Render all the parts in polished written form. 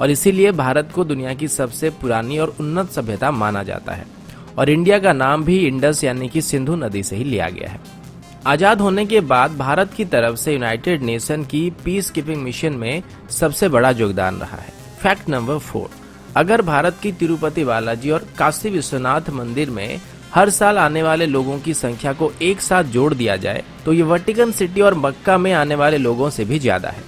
और इसीलिए भारत को दुनिया की सबसे पुरानी और उन्नत सभ्यता माना जाता है। और इंडिया का नाम भी इंडस यानी कि सिंधु नदी से ही लिया गया है। आजाद होने के बाद भारत की तरफ से यूनाइटेड नेशन की पीस कीपिंग मिशन में सबसे बड़ा योगदान रहा है। फैक्ट नंबर 4, अगर भारत की तिरुपति बालाजी और काशी विश्वनाथ मंदिर में हर साल आने वाले लोगों की संख्या को एक साथ जोड़ दिया जाए तो ये वेटिकन सिटी और मक्का में आने वाले लोगों से भी ज्यादा है।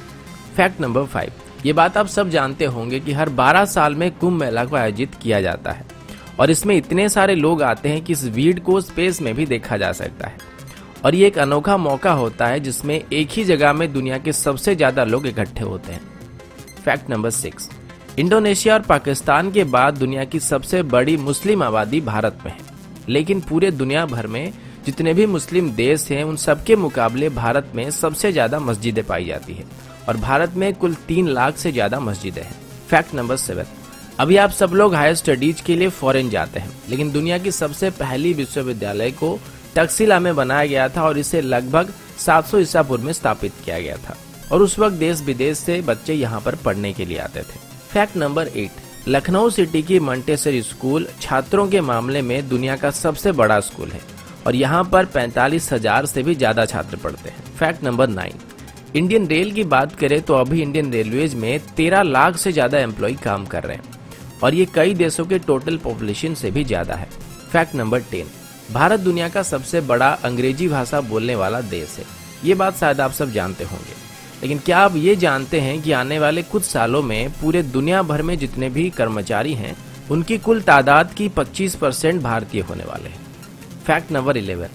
फैक्ट नंबर 5, ये बात आप सब जानते होंगे कि हर 12 साल में कुंभ मेला को आयोजित किया जाता है और इसमें इतने सारे लोग आते हैं कि इस भीड़ को स्पेस में भी देखा जा सकता है। और ये एक अनोखा मौका होता है जिसमें एक ही जगह में दुनिया के सबसे ज्यादा लोग इकट्ठे होते हैं। फैक्ट नंबर 6, इंडोनेशिया और पाकिस्तान के बाद दुनिया की सबसे बड़ी मुस्लिम आबादी भारत में है, लेकिन पूरे दुनिया भर में जितने भी मुस्लिम देश हैं उन सबके मुकाबले भारत में सबसे ज्यादा मस्जिदें पाई जाती है और भारत में कुल 3 लाख से ज्यादा मस्जिदें हैं। फैक्ट नंबर 7, अभी आप सब लोग हायर स्टडीज के लिए फॉरेन जाते हैं, लेकिन दुनिया की सबसे पहली विश्वविद्यालय को तक्षशिला में बनाया गया था और इसे लगभग 700 ईसा पूर्व में स्थापित किया गया था और उस वक्त देश विदेश से बच्चे यहाँ पर पढ़ने के लिए आते थे। फैक्ट नंबर 8, लखनऊ सिटी की मंटेसरी स्कूल छात्रों के मामले में दुनिया का सबसे बड़ा स्कूल है और यहाँ पर 45,000 से भी ज्यादा छात्र पढ़ते हैं। फैक्ट नंबर 9, इंडियन रेल की बात करें तो अभी इंडियन रेलवेज में 13 लाख से ज्यादा एम्प्लॉय काम कर रहे हैं और ये कई देशों के टोटल पॉपुलेशन से भी ज्यादा है। फैक्ट नंबर 10, भारत दुनिया का सबसे बड़ा अंग्रेजी भाषा बोलने वाला देश है। ये बात शायद आप सब जानते होंगे, लेकिन क्या आप ये जानते हैं कि आने वाले कुछ सालों में पूरे दुनिया भर में जितने भी कर्मचारी हैं उनकी कुल तादाद की 25% भारतीय होने वाले हैं। फैक्ट नंबर 11,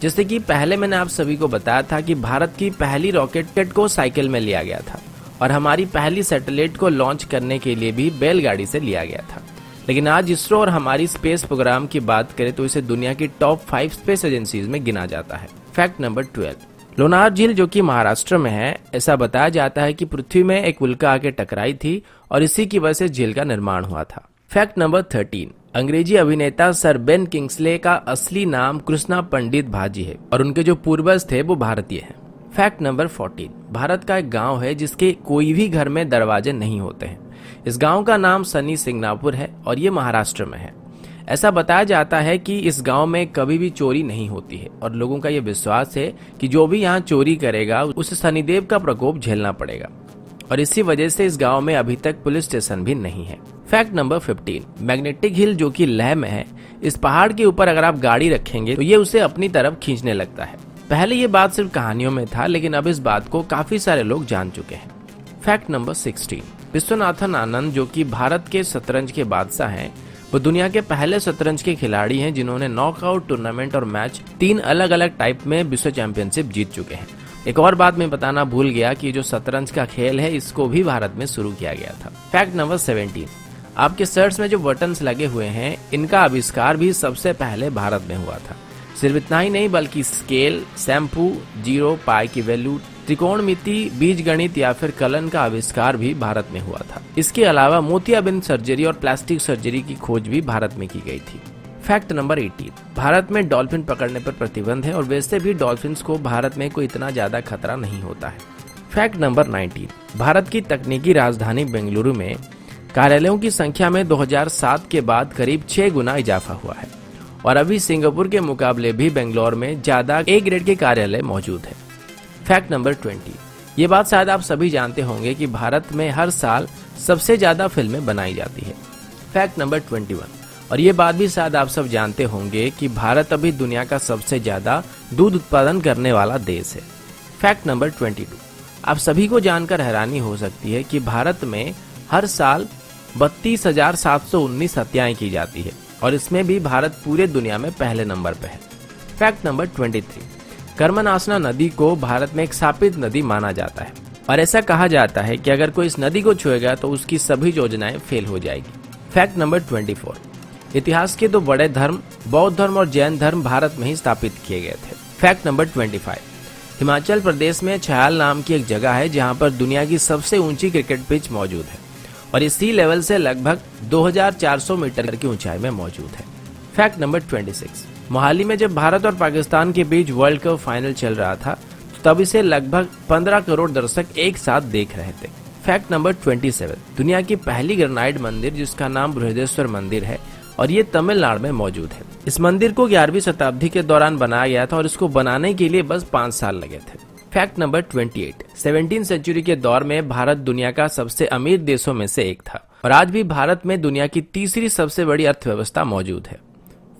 जैसे कि पहले मैंने आप सभी को बताया था कि भारत की पहली रॉकेट को साइकिल में लिया गया था और हमारी पहली सैटेलाइट को लॉन्च करने के लिए भी बैलगाड़ी से लिया गया था, लेकिन आज इसरो और हमारी स्पेस प्रोग्राम की बात करें तो इसे दुनिया की टॉप 5 स्पेस एजेंसीज में गिना जाता है। फैक्ट नंबर 12, लोनार झील जो कि महाराष्ट्र में है, ऐसा बताया जाता है कि पृथ्वी में एक उल्का आके टकराई थी और इसी की वजह से झील का निर्माण हुआ था। फैक्ट नंबर 13, अंग्रेजी अभिनेता सर बेन किंग्सले का असली नाम कृष्णा पंडित भाजी है और उनके जो पूर्वज थे वो भारतीय हैं। फैक्ट नंबर 14, भारत का एक गांव है जिसके कोई भी घर में दरवाजे नहीं होते हैं। इस गांव का नाम सनी सिंगनापुर है और ये महाराष्ट्र में है। ऐसा बताया जाता है कि इस गांव में कभी भी चोरी नहीं होती है और लोगों का ये विश्वास है कि जो भी यहाँ चोरी करेगा उसे शनिदेव का प्रकोप झेलना पड़ेगा और इसी वजह से इस गांव में अभी तक पुलिस स्टेशन भी नहीं है। फैक्ट नंबर 15, मैग्नेटिक हिल जो कि लेह में है, इस पहाड़ के ऊपर अगर आप गाड़ी रखेंगे तो ये उसे अपनी तरफ खींचने लगता है। पहले ये बात सिर्फ कहानियों में था, लेकिन अब इस बात को काफी सारे लोग जान चुके हैं। फैक्ट नंबर 16, विश्वनाथन आनंद जो कि भारत के शतरंज के बादशाह हैं, वो दुनिया के पहले शतरंज के खिलाड़ी हैं जिन्होंने नॉकआउट टूर्नामेंट और मैच 3 अलग अलग टाइप में विश्व चैंपियनशिप जीत चुके हैं। एक और बात मैं बताना भूल गया कि जो शतरंज का खेल है इसको भी भारत में शुरू किया गया था। फैक्ट नंबर 17, आपके शर्ट्स में जो बटन्स लगे हुए हैं इनका आविष्कार भी सबसे पहले भारत में हुआ था। सिर्फ इतना ही नहीं बल्कि स्केल, शैम्पू, जीरो, पाई की वैल्यू, त्रिकोणमिति, बीजगणित या फिर कलन का आविष्कार भी भारत में हुआ था। इसके अलावा मोतियाबिंद सर्जरी और प्लास्टिक सर्जरी की खोज भी भारत में की गई थी। फैक्ट नंबर 18, भारत में डॉल्फिन पकड़ने पर प्रतिबंध है और वैसे भी डॉल्फिन्स को भारत में कोई इतना ज्यादा खतरा नहीं होता है। फैक्ट नंबर 19, भारत की तकनीकी राजधानी बेंगलुरु में कार्यालयों की संख्या में 2007 के बाद करीब 6 गुना इजाफा हुआ है और अभी सिंगापुर के मुकाबले भी बेंगलोर में ज्यादा ए ग्रेड के कार्यालय मौजूद है। फैक्ट नंबर 20, ये बात शायद आप सभी जानते होंगे कि भारत में हर साल सबसे ज्यादा फिल्में बनाई जाती है। फैक्ट नंबर 21, और ये बात भी शायद आप सब जानते होंगे कि भारत अभी दुनिया का सबसे ज्यादा दूध उत्पादन करने वाला देश है। फैक्ट नंबर 22, आप सभी को जानकर हैरानी हो सकती है कि भारत में हर साल 32,719 हत्याएं की जाती है और इसमें भी भारत पूरे दुनिया में पहले नंबर पर है। फैक्ट नंबर 23, कर्मनाशना नदी को भारत में एक शापित नदी माना जाता है और ऐसा कहा जाता है कि अगर कोई इस नदी को छुएगा तो उसकी सभी योजनाएं फेल हो जाएगी। फैक्ट नंबर 24, इतिहास के 2 बड़े धर्म बौद्ध धर्म और जैन धर्म भारत में ही स्थापित किए गए थे। फैक्ट नंबर 25, हिमाचल प्रदेश में छयाल नाम की एक जगह है जहां पर दुनिया की सबसे ऊंची क्रिकेट पिच मौजूद है और इस सी लेवल से लगभग 2400 मीटर की ऊंचाई में मौजूद है। फैक्ट नंबर 26, मोहाली में जब भारत और पाकिस्तान के बीच वर्ल्ड कप फाइनल चल रहा था तब इसे लगभग 15 करोड़ दर्शक एक साथ देख रहे थे। फैक्ट नंबर 27, दुनिया की पहली ग्रेनाइट मंदिर जिसका नाम बृहदेश्वर मंदिर है और ये तमिलनाडु में मौजूद है। इस मंदिर को 11वीं शताब्दी के दौरान बनाया गया था और इसको बनाने के लिए बस 5 साल लगे थे। फैक्ट नंबर 28, 17वीं सेंचुरी के दौर में भारत दुनिया का सबसे अमीर देशों में से एक था और आज भी भारत में दुनिया की तीसरी सबसे बड़ी अर्थव्यवस्था मौजूद है।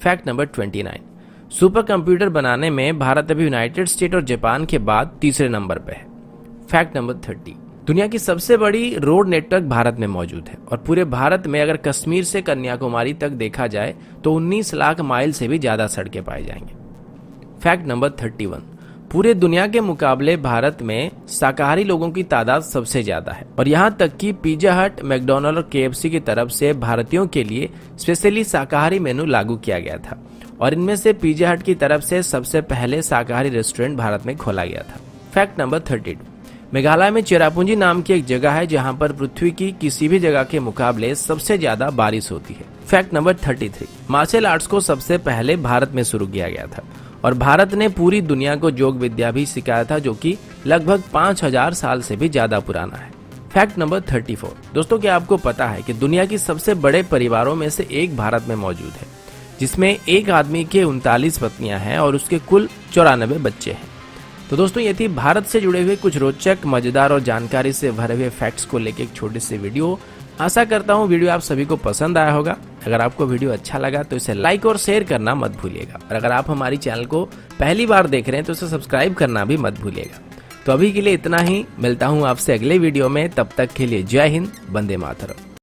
फैक्ट नंबर 29, सुपर कंप्यूटर बनाने में भारत अभी यूनाइटेड स्टेट और जापान के बाद तीसरे नंबर पर है। फैक्ट नंबर 30, दुनिया की सबसे बड़ी रोड नेटवर्क भारत में मौजूद है और पूरे भारत में अगर कश्मीर से कन्याकुमारी तक देखा जाए तो 19 लाख माइल से भी ज्यादा सड़कें पाई जाएंगी। फैक्ट नंबर 31, पूरे दुनिया के मुकाबले भारत में शाकाहारी लोगों की तादाद सबसे ज्यादा है और यहाँ तक कि पिज्जा हट, मैकडॉनल्ड और KFC की तरफ से भारतीयों के लिए स्पेशली शाकाहारी मेनू लागू किया गया था और इनमें से पिज्जा हट की तरफ से सबसे पहले शाकाहारी रेस्टोरेंट भारत में खोला गया था। फैक्ट नंबर 32, मेघालय में चेरापूंजी नाम की एक जगह है जहां पर पृथ्वी की किसी भी जगह के मुकाबले सबसे ज्यादा बारिश होती है। फैक्ट नंबर 33, मार्शल आर्ट्स को सबसे पहले भारत में शुरू किया गया था और भारत ने पूरी दुनिया को योग विद्या भी सिखाया था जो कि लगभग 5000 साल से भी ज्यादा पुराना है। फैक्ट नंबर 34, दोस्तों क्या आपको पता है कि दुनिया की सबसे बड़े परिवारों में से एक भारत में मौजूद है जिसमें एक आदमी के 39 पत्नियां हैं और उसके कुल 94 बच्चे हैं। तो दोस्तों ये थी भारत से जुड़े हुए कुछ रोचक, मजेदार और जानकारी से भरे हुए फैक्ट्स को लेकर एक छोटी सी वीडियो। आशा करता हूँ वीडियो आप सभी को पसंद आया होगा। अगर आपको वीडियो अच्छा लगा तो इसे लाइक और शेयर करना मत भूलिएगा और अगर आप हमारी चैनल को पहली बार देख रहे हैं तो इसे सब्सक्राइब करना भी मत भूलिएगा। तो अभी के लिए इतना ही, मिलता हूँ आपसे अगले वीडियो में, तब तक के लिए जय हिंद, वंदे मातरम।